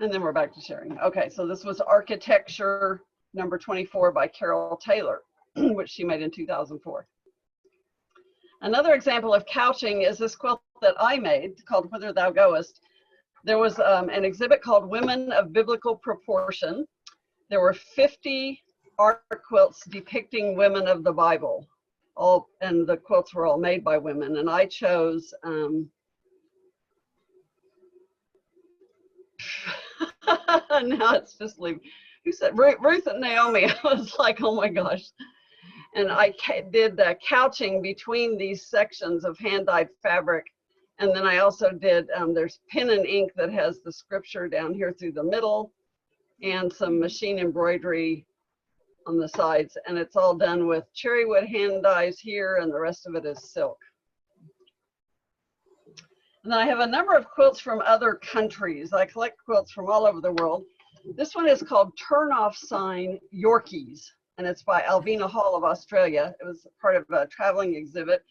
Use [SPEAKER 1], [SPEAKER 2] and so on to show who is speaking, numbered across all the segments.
[SPEAKER 1] And then we're back to sharing. Okay, so this was Architecture number 24 by Carol Taylor, which she made in 2004. Another example of couching is this quilt that I made called Whither Thou Goest. There was an exhibit called Women of Biblical Proportion. There were 50 art quilts depicting women of the Bible, and the quilts were all made by women. And I chose, now it's just leaving. Who said Ruth and Naomi? I was like, oh my gosh. And I did the couching between these sections of hand-dyed fabric. And then I also did, there's pen and ink that has the scripture down here through the middle and some machine embroidery on the sides. And it's all done with cherry wood hand dyes here, and the rest of it is silk. And then I have a number of quilts from other countries. I collect quilts from all over the world. This one is called Turn Off Sign Yorkies, and it's by Alvina Hall of Australia. It was part of a traveling exhibit.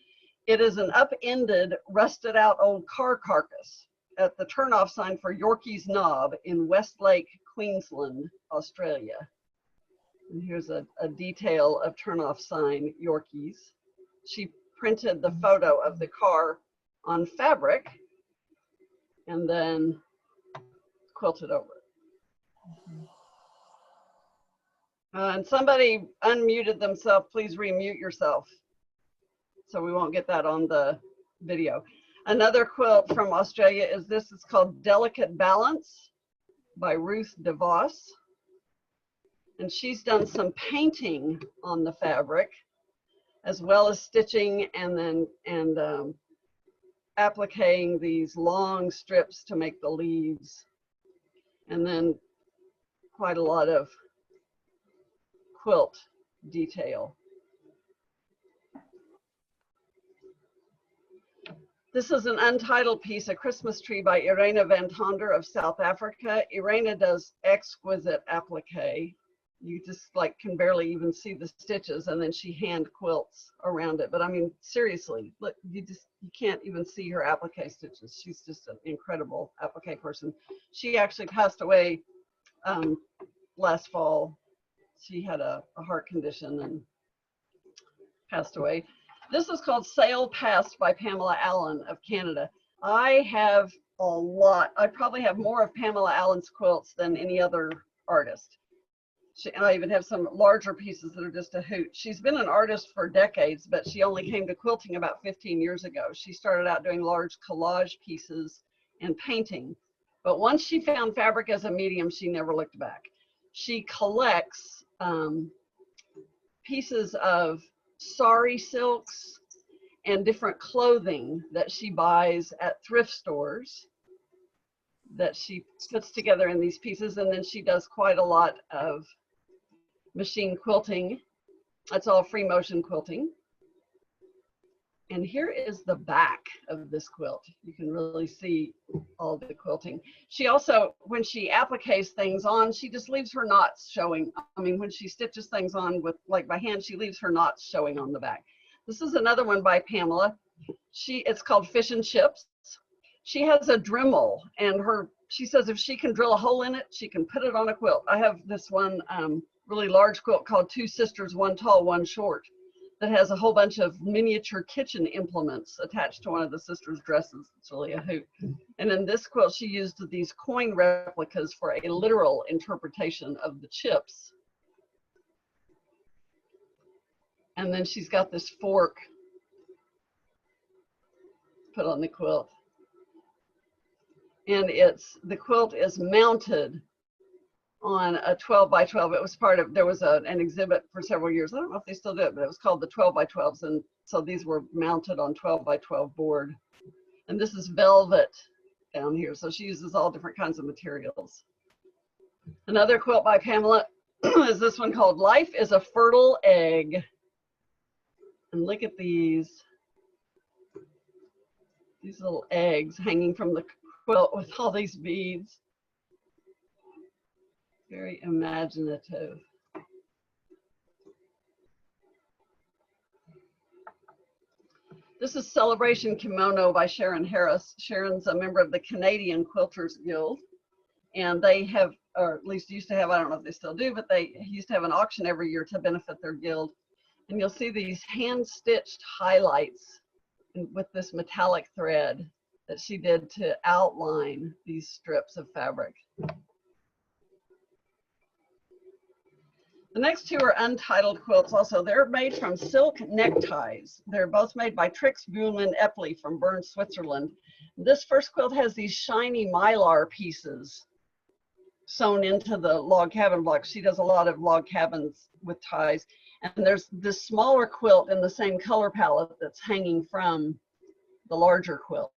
[SPEAKER 1] It is an upended, rusted out old car carcass at the turn-off sign for Yorkeys Knob in Westlake, Queensland, Australia. And here's a detail of turn-off sign Yorkeys. She printed the photo of the car on fabric and then quilted over it. And somebody unmuted themselves. Please remute yourself, so we won't get that on the video. Another quilt from Australia is this. It's called Delicate Balance by Ruth DeVos. And she's done some painting on the fabric, as well as stitching and appliquing these long strips to make the leaves. And then quite a lot of quilt detail. This is an untitled piece, A Christmas Tree by Irene van Tonder of South Africa. Irene does exquisite applique. You just like can barely even see the stitches, and then she hand quilts around it. But I mean, seriously, look, you can't even see her applique stitches. She's just an incredible applique person. She actually passed away last fall. She had a heart condition and passed away. This is called Sail Past by Pamela Allen of Canada. I have a lot. I probably have more of Pamela Allen's quilts than any other artist. And I even have some larger pieces that are just a hoot. She's been an artist for decades, but she only came to quilting about 15 years ago. She started out doing large collage pieces and painting. But once she found fabric as a medium, she never looked back. She collects pieces of sari silks and different clothing that she buys at thrift stores that she puts together in these pieces, and then she does quite a lot of machine quilting. That's all free motion quilting. And here is the back of this quilt. You can really see all the quilting. She also, when she appliques things on, she just leaves her knots showing. I mean, when she stitches things on with, like by hand, she leaves her knots showing on the back. This is another one by Pamela. It's called Fish and Chips. She has a Dremel, and she says if she can drill a hole in it, she can put it on a quilt. I have this one really large quilt called Two Sisters, One Tall, One Short, that has a whole bunch of miniature kitchen implements attached to one of the sisters' dresses. It's really a hoot. And in this quilt, she used these coin replicas for a literal interpretation of the chips. And then she's got this fork put on the quilt. And the quilt is mounted on a 12 by 12. It was part of, there was an exhibit for several years. I don't know if they still do it, but it was called the 12 by 12s. And so these were mounted on 12 by 12 board. And this is velvet down here. So she uses all different kinds of materials. Another quilt by Pamela is this one called Life is a Fertile Egg. And look at these little eggs hanging from the quilt with all these beads. Very imaginative. This is Celebration Kimono by Sharon Harris. Sharon's a member of the Canadian Quilters Guild. And they have, or at least used to have, I don't know if they still do, but they used to have an auction every year to benefit their guild. And you'll see these hand-stitched highlights with this metallic thread that she did to outline these strips of fabric. The next two are untitled quilts also. They're made from silk neckties. They're both made by Trix Buhlmann Epley from Bern, Switzerland. This first quilt has these shiny mylar pieces sewn into the log cabin blocks. She does a lot of log cabins with ties. And there's this smaller quilt in the same color palette that's hanging from the larger quilt.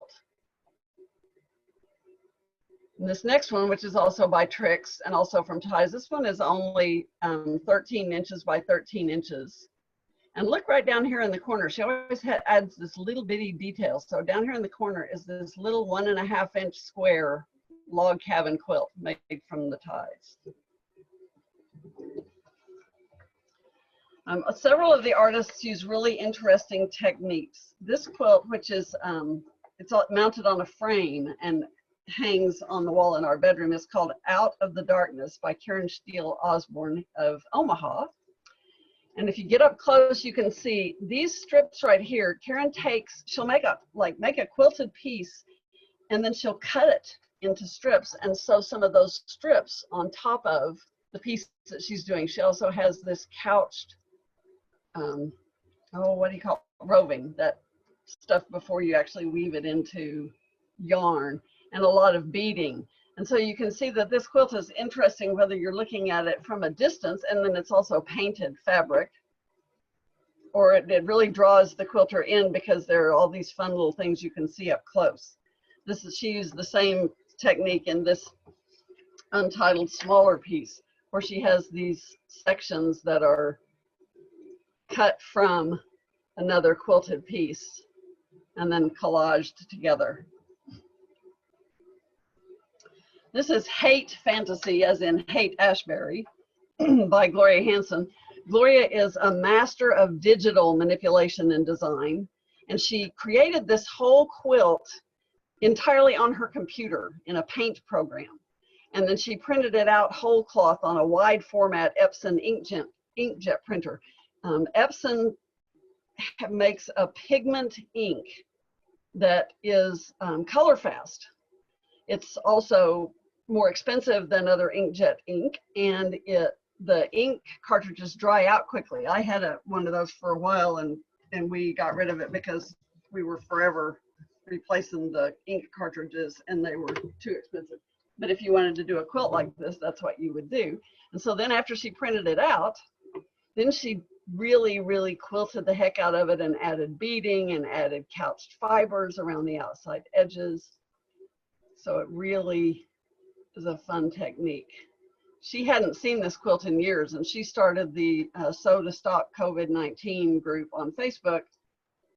[SPEAKER 1] And this next one, which is also by Trix and also from ties, this one is only 13 inches by 13 inches. And look right down here in the corner. She always adds this little bitty detail. So down here in the corner is this little 1.5 inch square log cabin quilt made from the ties. Several of the artists use really interesting techniques. This quilt, which is, it's mounted on a frame and hangs on the wall in our bedroom, is called Out of the Darkness by Karen Steele Osborne of Omaha. And if you get up close, you can see these strips right here. Karen takes, she'll make a quilted piece, and then she'll cut it into strips and sew some of those strips on top of the piece that she's doing. She also has this couched, what do you call it? Roving, that stuff before you actually weave it into yarn, and a lot of beading. And so you can see that this quilt is interesting whether you're looking at it from a distance, and then it's also painted fabric, or it really draws the quilter in because there are all these fun little things you can see up close. She used the same technique in this untitled smaller piece, where she has these sections that are cut from another quilted piece and then collaged together. This is Hate Fantasy, as in Hate Ashbury, by Gloria Hanson. Gloria is a master of digital manipulation and design, and she created this whole quilt entirely on her computer in a paint program. And then she printed it out whole cloth on a wide format Epson inkjet printer. Epson makes a pigment ink that is color fast. It's also more expensive than other inkjet ink, and the ink cartridges dry out quickly. I had one of those for a while, and we got rid of it because we were forever replacing the ink cartridges and they were too expensive. But if you wanted to do a quilt like this, that's what you would do. And so then after she printed it out, then she really quilted the heck out of it and added beading and added couched fibers around the outside edges. So it really is a fun technique. She hadn't seen this quilt in years, and she started the Sew to Stop COVID-19 group on Facebook.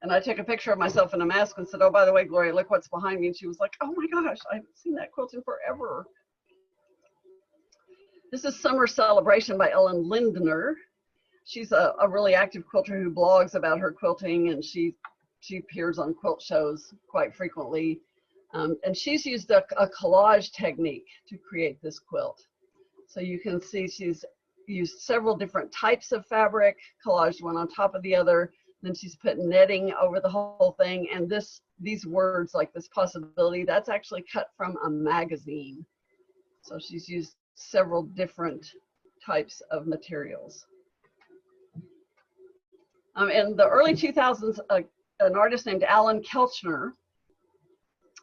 [SPEAKER 1] And I took a picture of myself in a mask and said, "Oh, by the way, Gloria, look what's behind me." And she was like, "Oh my gosh, I haven't seen that quilt in forever." This is Summer Celebration by Ellen Lindner. She's a really active quilter who blogs about her quilting, and she appears on quilt shows quite frequently. And she's used a collage technique to create this quilt. So you can see she's used several different types of fabric, collaged one on top of the other. Then she's put netting over the whole thing. And these words like this possibility, that's actually cut from a magazine. So she's used several different types of materials. In the early 2000s, an artist named Alan Kelchner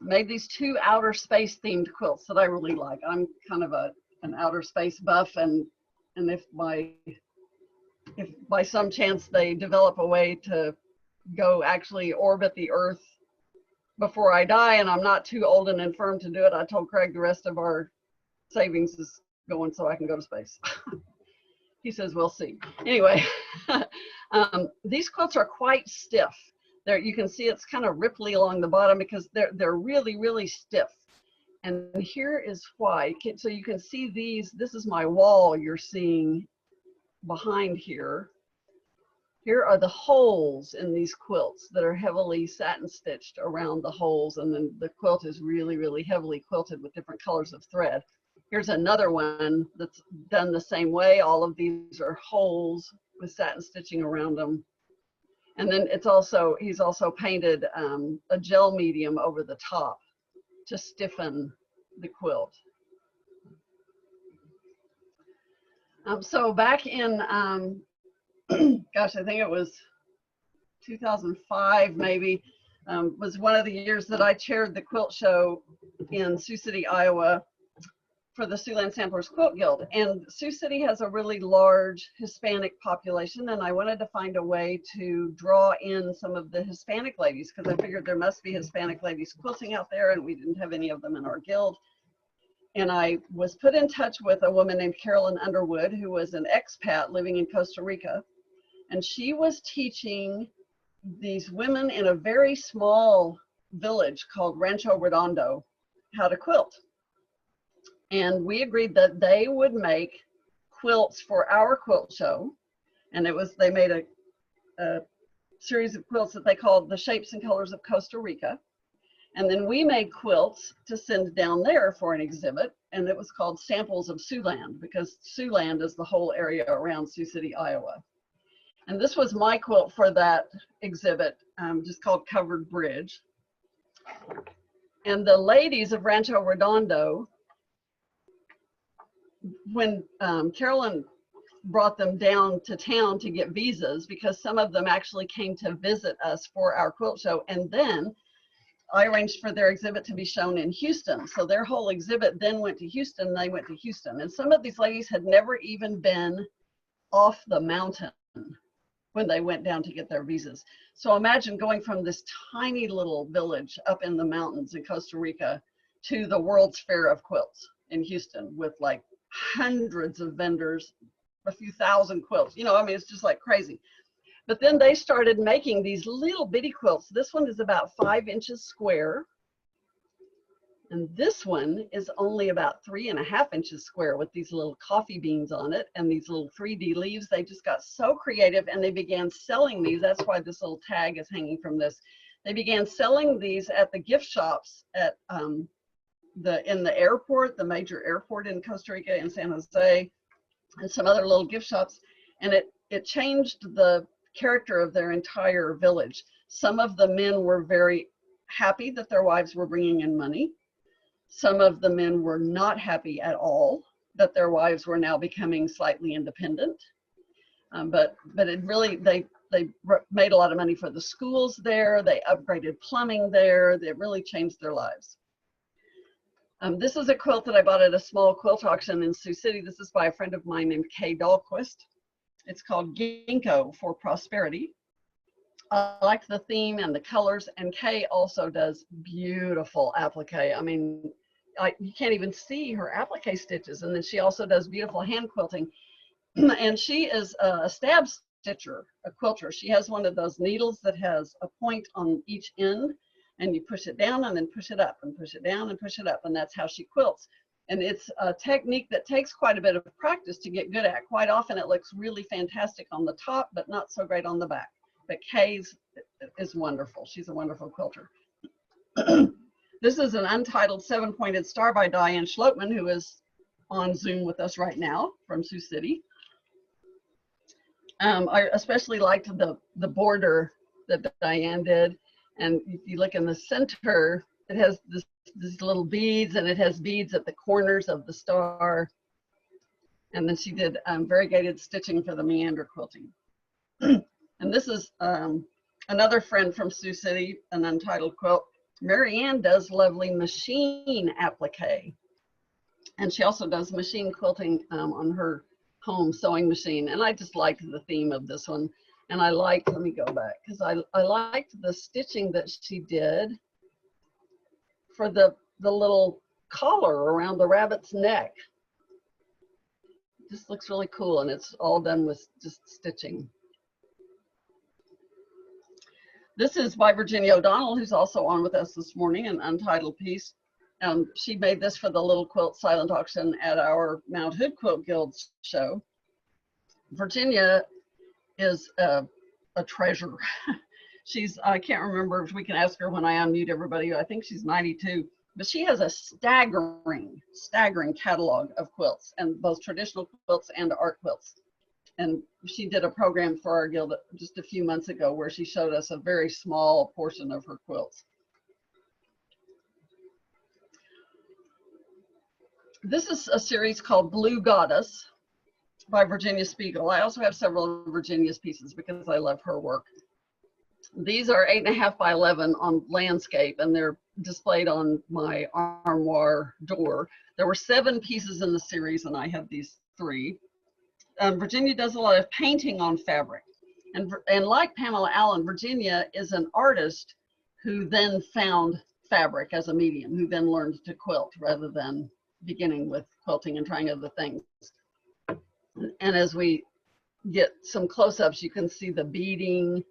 [SPEAKER 1] made these two outer space themed quilts that I really like. I'm kind of an outer space buff, and if by some chance they develop a way to go actually orbit the Earth before I die, and I'm not too old and infirm to do it, I told Craig the rest of our savings is going so I can go to space. He says, we'll see. Anyway, these quilts are quite stiff. You can see it's kind of ripply along the bottom because they're really stiff. And here is why. So you can see these. This is my wall you're seeing behind here. Here are the holes in these quilts that are heavily satin stitched around the holes. And then the quilt is really heavily quilted with different colors of thread. Here's another one that's done the same way. All of these are holes with satin stitching around them. And then he's also painted a gel medium over the top to stiffen the quilt. So back in, gosh, I think it was 2005 maybe, was one of the years that I chaired the quilt show in Sioux City, Iowa for the Siouxland Samplers Quilt Guild. And Sioux City has a really large Hispanic population, and I wanted to find a way to draw in some of the Hispanic ladies, because I figured there must be Hispanic ladies quilting out there, and we didn't have any of them in our guild. And I was put in touch with a woman named Carolyn Underwood, who was an expat living in Costa Rica. And she was teaching these women in a very small village called Rancho Redondo how to quilt. And we agreed that they would make quilts for our quilt show. And they made a series of quilts that they called The Shapes and Colors of Costa Rica. And then we made quilts to send down there for an exhibit. And it was called Samples of Siouxland, because Siouxland is the whole area around Sioux City, Iowa. And this was my quilt for that exhibit, just called Covered Bridge. And the ladies of Rancho Redondo, when Carolyn brought them down to town to get visas, because some of them actually came to visit us for our quilt show, and then I arranged for their exhibit to be shown in Houston. So their whole exhibit then went to Houston, they went to Houston. And some of these ladies had never even been off the mountain when they went down to get their visas. So imagine going from this tiny little village up in the mountains in Costa Rica to the World's Fair of Quilts in Houston with like hundreds of vendors, a few thousand quilts. You know, I mean, it's just like crazy. But then they started making these little bitty quilts. This one is about 5 inches square. And this one is only about 3.5 inches square with these little coffee beans on it and these little 3D leaves. They just got so creative and they began selling these. That's why this little tag is hanging from this. They began selling these at the gift shops at in the airport, the major airport in Costa Rica, in San Jose, and some other little gift shops. And it changed the character of their entire village. Some of the men were very happy that their wives were bringing in money. Some of the men were not happy at all that their wives were now becoming slightly independent. But it really, they made a lot of money for the schools there. They upgraded plumbing there. It really changed their lives. This is a quilt that I bought at a small quilt auction in Sioux City. This is by a friend of mine named Kay Dahlquist. It's called Ginkgo for Prosperity. I like the theme and the colors, and Kay also does beautiful applique. I mean, you can't even see her applique stitches. And then she also does beautiful hand quilting. And she is a stab stitcher, a quilter. She has one of those needles that has a point on each end, and you push it down and then push it up and push it down and push it up, and that's how she quilts. And it's a technique that takes quite a bit of practice to get good at. Quite often it looks really fantastic on the top, but not so great on the back. But Kay's is wonderful. She's a wonderful quilter. This is an untitled 7-pointed star by Diane Schlotman, who is on Zoom with us right now from Sioux City. I especially liked the border that Diane did. And if you look in the center, it has these little beads, and it has beads at the corners of the star. And then she did variegated stitching for the meander quilting. And this is another friend from Sioux City, an untitled quilt. Mary Ann does lovely machine applique. And she also does machine quilting on her home sewing machine. And I just liked the theme of this one. And I liked, let me go back, because I liked the stitching that she did for the little collar around the rabbit's neck. This looks really cool, and it's all done with just stitching. This is by Virginia O'Donnell, who's also on with us this morning, an untitled piece. She made this for the Little Quilt Silent Auction at our Mount Hood Quilt Guild show. Virginia is a treasure. I can't remember if we can ask her when I unmute everybody. I think she's 92, But she has a staggering catalog of quilts, and both traditional quilts and art quilts. And she did a program for our guild just a few months ago where she showed us a very small portion of her quilts. This is a series called Blue Goddess by Virginia Spiegel. I also have several of Virginia's pieces because I love her work. These are 8.5 by 11 on landscape, and they're displayed on my armoire door. There were 7 pieces in the series, and I have these 3. Virginia does a lot of painting on fabric. And like Pamela Allen, Virginia is an artist who then found fabric as a medium, who then learned to quilt rather than beginning with quilting and trying other things. And as we get some close-ups, you can see the beading.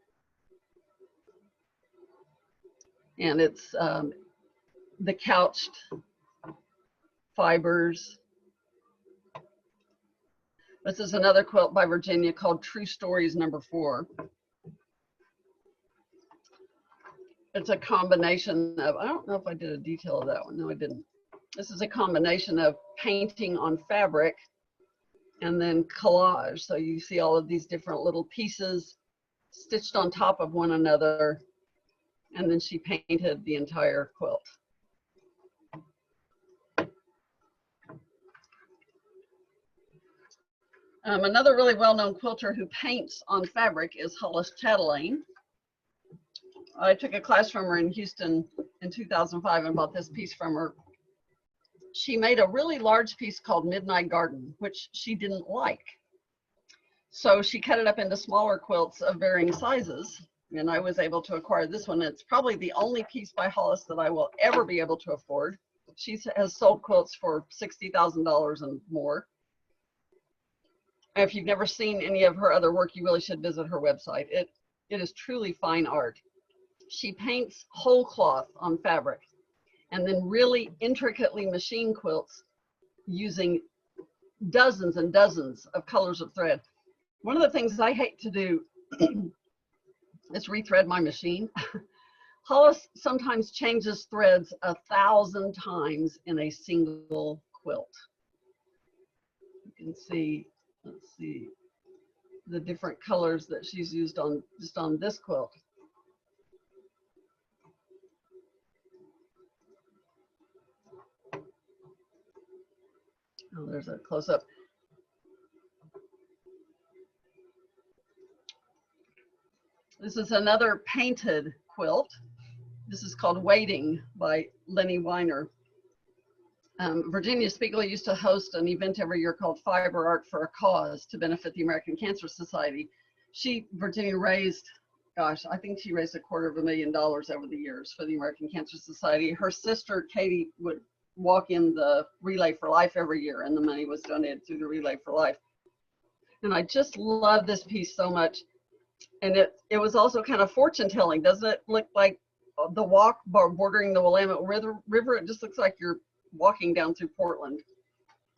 [SPEAKER 1] And it's the couched fibers. This is another quilt by Virginia called True Stories No. 4. It's a combination of, I don't know if I did a detail of that one. No, I didn't. This is a combination of painting on fabric and then collage. So you see all of these different little pieces stitched on top of one another. And then she painted the entire quilt. Another really well-known quilter who paints on fabric is Hollis Chatelaine. I took a class from her in Houston in 2005 and bought this piece from her. She made a really large piece called Midnight Garden, which she didn't like. So she cut it up into smaller quilts of varying sizes, and I was able to acquire this one. It's probably the only piece by Hollis that I will ever be able to afford. She has sold quilts for $60,000 and more. If you've never seen any of her other work, you really should visit her website. It is truly fine art. She paints whole cloth on fabric and then really intricately machine quilts using dozens and dozens of colors of thread. One of the things I hate to do is rethread my machine. Hollis sometimes changes threads 1,000 times in a single quilt. You can see, let's see, the different colors that she's used on just on this quilt. Oh, there's a close-up. This is another painted quilt. This is called Waiting by Lenny Weiner. Virginia Spiegel used to host an event every year called Fiber Art for a Cause to benefit the American Cancer Society. Virginia raised, gosh, I think she raised $250,000 over the years for the American Cancer Society. Her sister, Katie, would walk in the Relay for Life every year, and the money was donated through the Relay for Life. And I just love this piece so much. And it was also kind of fortune telling. Doesn't it look like the walk bordering the Willamette River? It just looks like you're walking down through Portland.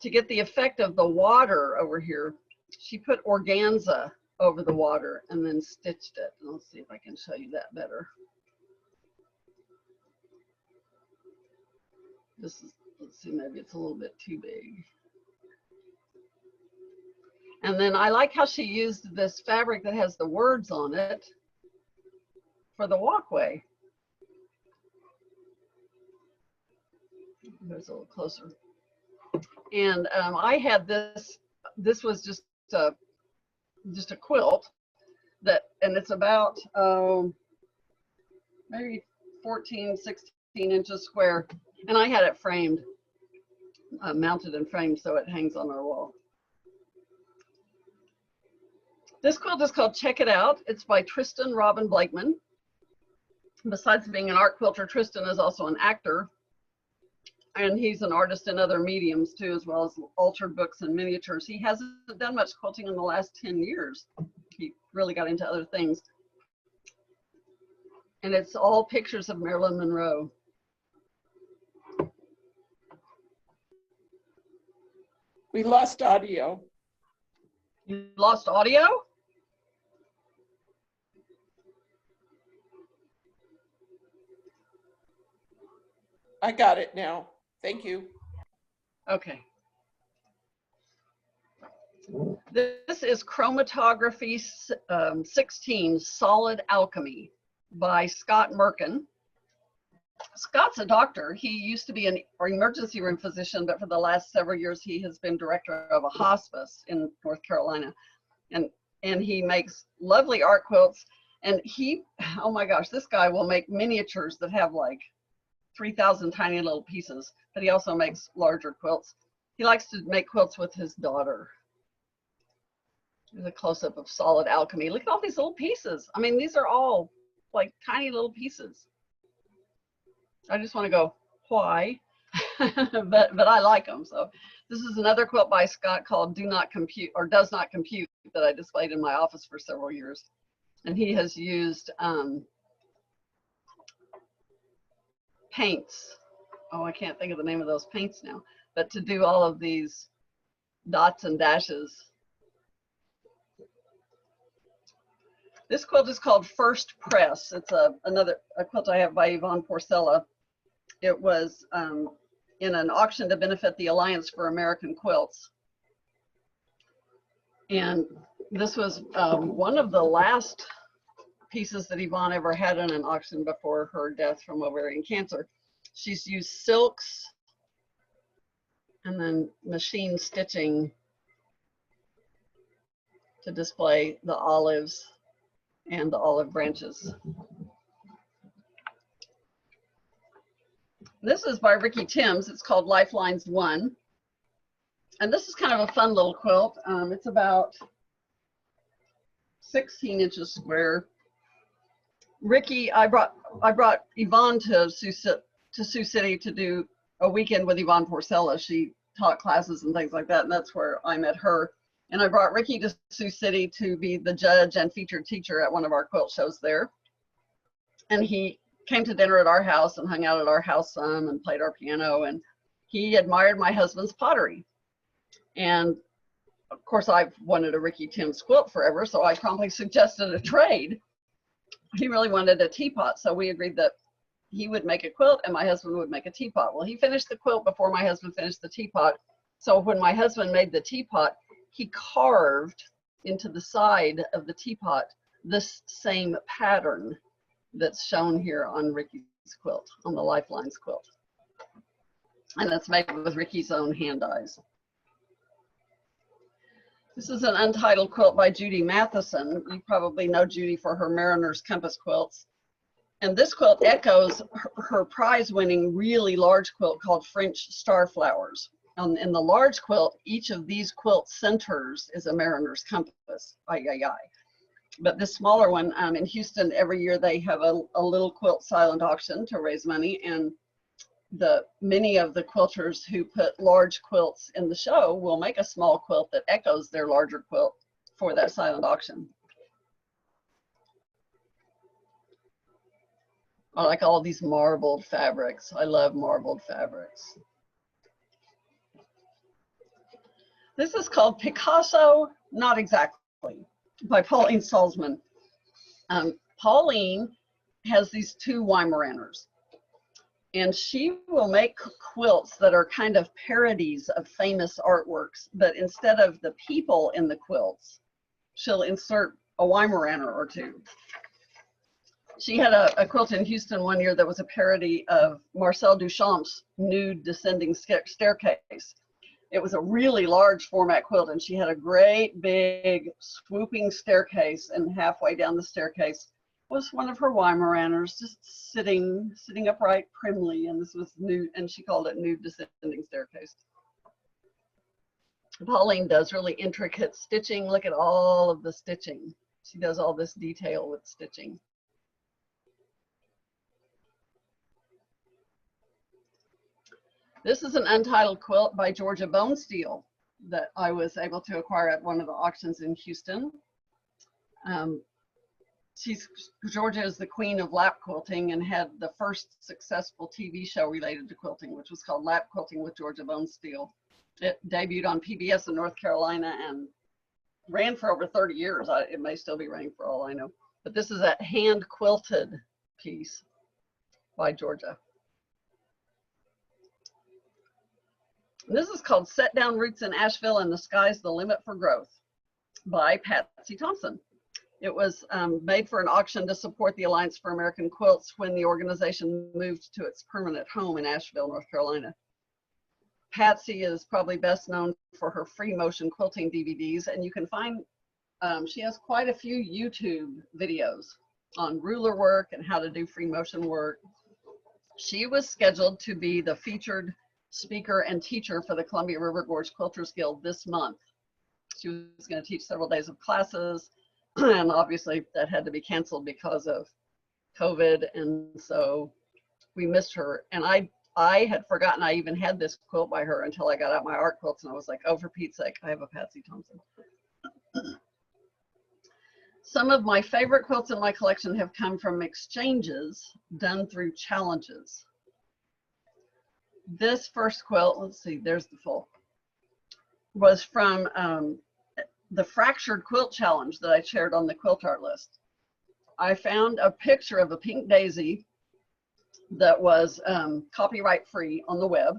[SPEAKER 1] To get the effect of the water over here, she put organza over the water and then stitched it. And let's see if I can show you that better. This is, let's see, maybe it's a little bit too big. And then I like how she used this fabric that has the words on it for the walkway. There's a little closer. And I had this was just a quilt that, and it's about maybe 14, 16 inches square. And I had it framed, mounted and framed so it hangs on our wall. This quilt is called Check It Out. It's by Tristan Robin Blakeman. Besides being an art quilter, Tristan is also an actor. And he's an artist in other mediums too, as well as altered books and miniatures. He hasn't done much quilting in the last 10 years. He really got into other things. And it's all pictures of Marilyn Monroe.
[SPEAKER 2] We lost audio.
[SPEAKER 1] You lost audio?
[SPEAKER 2] I got it now. Thank you.
[SPEAKER 1] Okay. This is Chromatography 16 Solid Alchemy by Scott Merkin. Scott's a doctor. He used to be an emergency room physician, but for the last several years, he has been director of a hospice in North Carolina. And he makes lovely art quilts. And he, oh my gosh, this guy will make miniatures that have like 3,000 tiny little pieces, but he also makes larger quilts. He likes to make quilts with his daughter. Here's a close-up of Solid Alchemy. Look at all these little pieces. I mean, these are all like tiny little pieces. I just want to go, why? but I like them. So this is another quilt by Scott called Do Not Compute, or Does Not Compute, that I displayed in my office for several years. And he has used paints. Oh, I can't think of the name of those paints now, but to do all of these dots and dashes. This quilt is called First Press. It's a quilt I have by Yvonne Porcella. It was in an auction to benefit the Alliance for American Quilts. And this was one of the last pieces that Yvonne ever had in an auction before her death from ovarian cancer. She's used silks and then machine stitching to display the olives and the olive branches. This is by Ricky Timms. It's called Lifelines 1. And this is kind of a fun little quilt. It's about 16 inches square. Ricky, I brought Yvonne to Sioux City to do a weekend with Yvonne Porcella. She taught classes and things like that, and that's where I met her. And I brought Ricky to Sioux City to be the judge and featured teacher at one of our quilt shows there. And he came to dinner at our house and hung out at our house some and played our piano. And he admired my husband's pottery. And of course, I've wanted a Ricky Timms quilt forever, so I promptly suggested a trade. He really wanted a teapot, so we agreed that he would make a quilt and my husband would make a teapot. Well, he finished the quilt before my husband finished the teapot. So when my husband made the teapot, he carved into the side of the teapot this same pattern that's shown here on Ricky's quilt, on the Lifelines quilt. And it's made with Ricky's own hand dyes. This is an untitled quilt by Judy Matheson. You probably know Judy for her Mariner's Compass quilts. And this quilt echoes her prize-winning really large quilt called French Starflowers. In the large quilt, each of these quilt centers is a Mariner's Compass. But this smaller one, in Houston, every year they have a little quilt silent auction to raise money, and many of the quilters who put large quilts in the show will make a small quilt that echoes their larger quilt for that silent auction. I like all these marbled fabrics. I love marbled fabrics. This is called Picasso, Not Exactly, by Pauline Salzman. Pauline has these two Weimaraners, and she will make quilts that are kind of parodies of famous artworks, but instead of the people in the quilts, she'll insert a Weimaraner or two. She had a quilt in Houston one year that was a parody of Marcel Duchamp's nude descending staircase. It was a really large format quilt, and she had a great big swooping staircase, and halfway down the staircase was one of her Weimaraners just sitting upright primly, and this was nude, and she called it nude descending staircase. Pauline does really intricate stitching. Look at all of the stitching. She does all this detail with stitching. This is an untitled quilt by Georgia Bonesteel that I was able to acquire at one of the auctions in Houston. Georgia is the queen of lap quilting and had the first successful TV show related to quilting, which was called Lap Quilting with Georgia Bonesteel. It debuted on PBS in North Carolina and ran for over 30 years. It may still be running for all I know. But this is a hand quilted piece by Georgia. And this is called Set Down Roots in Asheville and the Sky's the Limit for Growth by Patsy Thompson. It was made for an auction to support the Alliance for American Quilts when the organization moved to its permanent home in Asheville, North Carolina. Patsy is probably best known for her free motion quilting DVDs, and you can find, she has quite a few YouTube videos on ruler work and how to do free motion work. She was scheduled to be the featured speaker and teacher for the Columbia River Gorge Quilters Guild this month. She was going to teach several days of classes, and obviously that had to be canceled because of COVID, and so we missed her. And I had forgotten I even had this quilt by her until I got out my art quilts, and I was like, oh, for Pete's sake, I have a Patsy Thompson. Some of my favorite quilts in my collection have come from exchanges done through challenges. This first quilt, let's see, there's the full, was from the Fractured Quilt Challenge that I shared on the Quilt Art list. I found a picture of a pink daisy that was copyright free on the web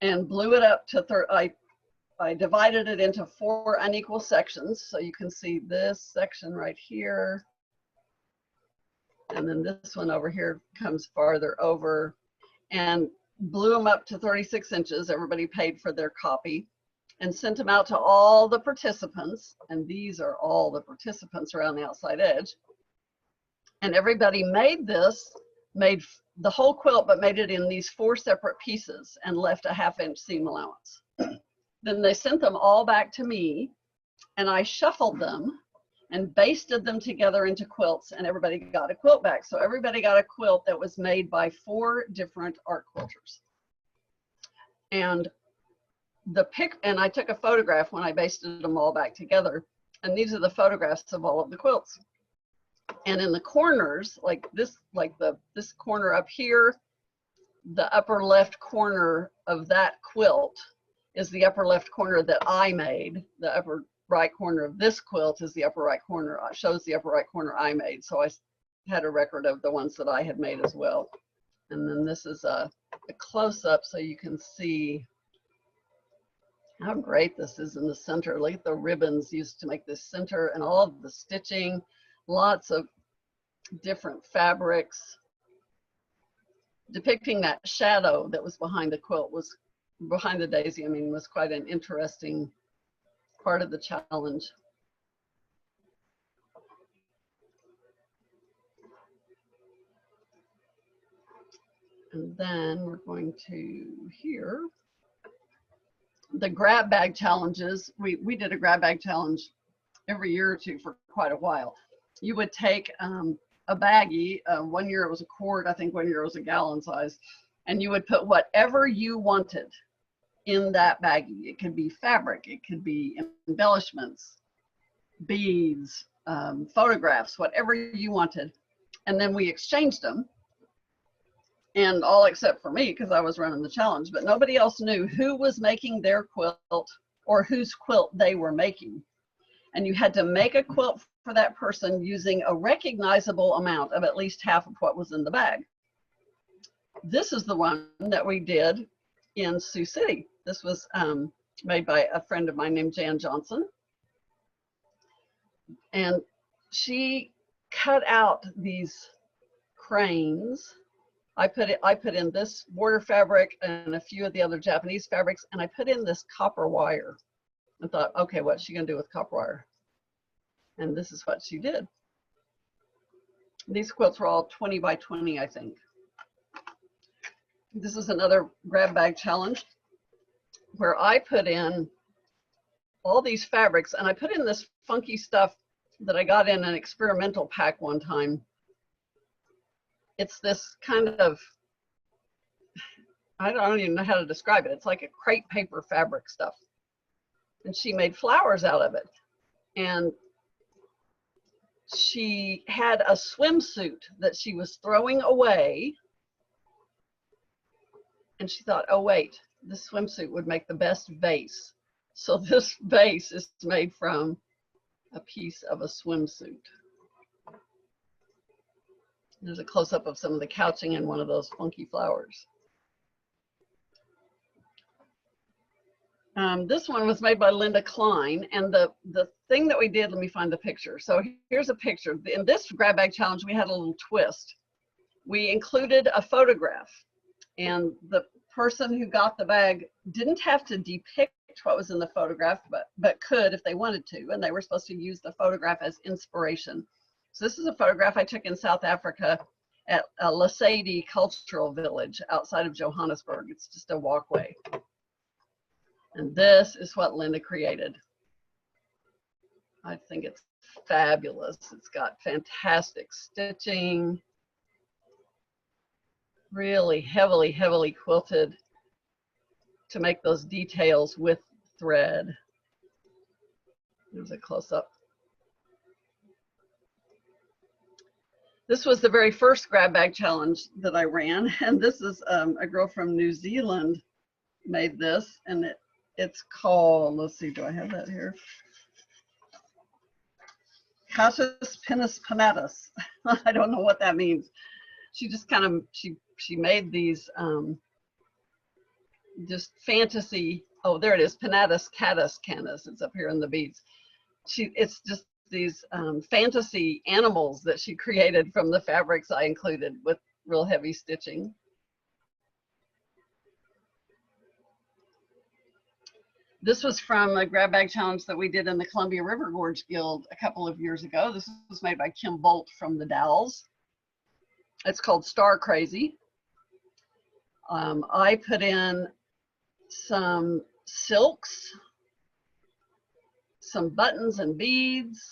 [SPEAKER 1] and blew it up to I divided it into 4 unequal sections. So you can see this section right here. And then this one over here comes farther over, and blew them up to 36 inches. Everybody paid for their copy and sent them out to all the participants. And these are all the participants around the outside edge. And everybody made the whole quilt, but made it in these 4 separate pieces and left a 1/2 inch seam allowance. Then they sent them all back to me, and I shuffled them and basted them together into quilts, and everybody got a quilt back. So everybody got a quilt that was made by 4 different art quilters. And and I took a photograph when I basted them all back together, and these are the photographs of all of the quilts. And in the corners, like this corner up here, the upper left corner of that quilt is the upper left corner that I made. The upper right corner of this quilt is the upper right corner, shows the upper right corner I made. So I had a record of the ones that I had made as well. And then this is a close-up so you can see how great this is in the center. Look at the ribbons used to make this center and all of the stitching, lots of different fabrics. Depicting that shadow that was behind the quilt was behind the daisy, I mean, was quite an interesting part of the challenge. And then we're going to here. The grab bag challenges, we did a grab bag challenge every year or two for quite a while. You would take a baggie, 1 year it was a quart, I think 1 year it was a gallon size, and you would put whatever you wanted in that baggie. It could be fabric, it could be embellishments, beads, photographs, whatever you wanted. And then we exchanged them, and all except for me, because I was running the challenge, but nobody else knew who was making their quilt or whose quilt they were making. And you had to make a quilt for that person using a recognizable amount of at least half of what was in the bag. This is the one that we did in Sioux City. This was made by a friend of mine named Jan Johnson. And she cut out these cranes. I put in this border fabric and a few of the other Japanese fabrics, and I put in this copper wire. I thought, okay, what's she gonna do with copper wire? And this is what she did. These quilts were all 20 by 20, I think. This is another grab bag challenge where I put in all these fabrics, and I put in this funky stuff that I got in an experimental pack one time. It's this kind of, I don't even know how to describe it. It's like a crepe paper fabric stuff. And she made flowers out of it. And she had a swimsuit that she was throwing away. And she thought, oh wait, this swimsuit would make the best vase. So this vase is made from a piece of a swimsuit. There's a close-up of some of the couching and one of those funky flowers. This one was made by Linda Klein, and the thing that we did, let me find the picture. So here's a picture. In this grab bag challenge, we had a little twist. We included a photograph, and the person who got the bag didn't have to depict what was in the photograph, but could if they wanted to, and they were supposed to use the photograph as inspiration. So this is a photograph I took in South Africa at a Lesedi cultural village outside of Johannesburg. It's just a walkway. And this is what Linda created. I think it's fabulous. It's got fantastic stitching, really heavily quilted to make those details with thread. There's a close-up. This was the very first grab bag challenge that I ran, and this is a girl from New Zealand made this, and it's called, let's see, do I have that here? Catus Pinus Panatus. I don't know what that means. She just kind of, she made these just fantasy, oh, there it is, Panatus Catus Canis. It's up here in the beads. It's just these fantasy animals that she created from the fabrics I included with real heavy stitching. This was from a grab bag challenge that we did in the Columbia River Gorge Guild a couple of years ago. This was made by Kim Bolt from the Dalles. It's called Star Crazy. I put in some silks, some buttons and beads,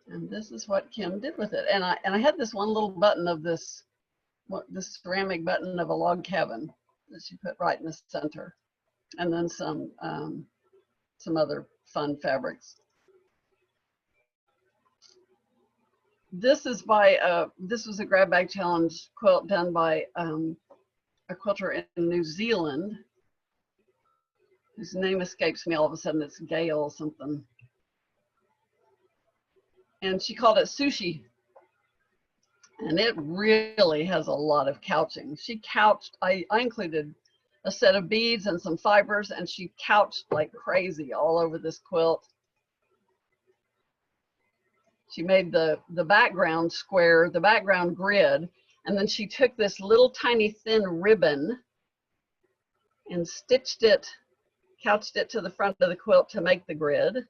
[SPEAKER 1] and this is what Kim did with it. And I had this one little button of this ceramic button of a log cabin that she put right in the center, and then some other fun fabrics. This is by this was a grab bag challenge quilt done by a quilter in New Zealand, whose name escapes me all of a sudden. It's Gail something, and she called it Sushi, and it really has a lot of couching. She couched, I included a set of beads and some fibers, and she couched like crazy all over this quilt. She made the background square, the background grid, and then she took this little tiny thin ribbon and stitched it, couched it to the front of the quilt to make the grid.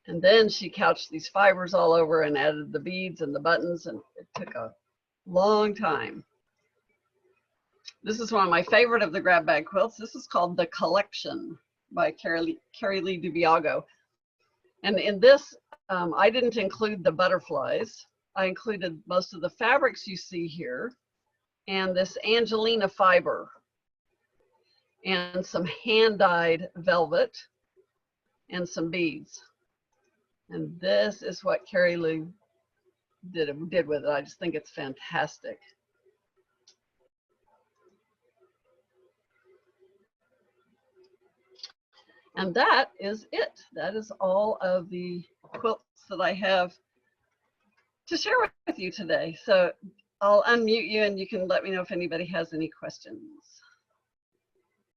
[SPEAKER 1] And then she couched these fibers all over and added the beads and the buttons, and it took a long time. This is one of my favorite of the grab bag quilts. This is called The Collection by Carrie Lee Dubiago. And in this, I didn't include the butterflies. I included most of the fabrics you see here, and this Angelina fiber, and some hand-dyed velvet, and some beads. And this is what Carrie Lee did with it. I just think it's fantastic. And that is it. That is all of the quilts that I have to share with you today. So I'll unmute you and you can let me know if anybody has any questions.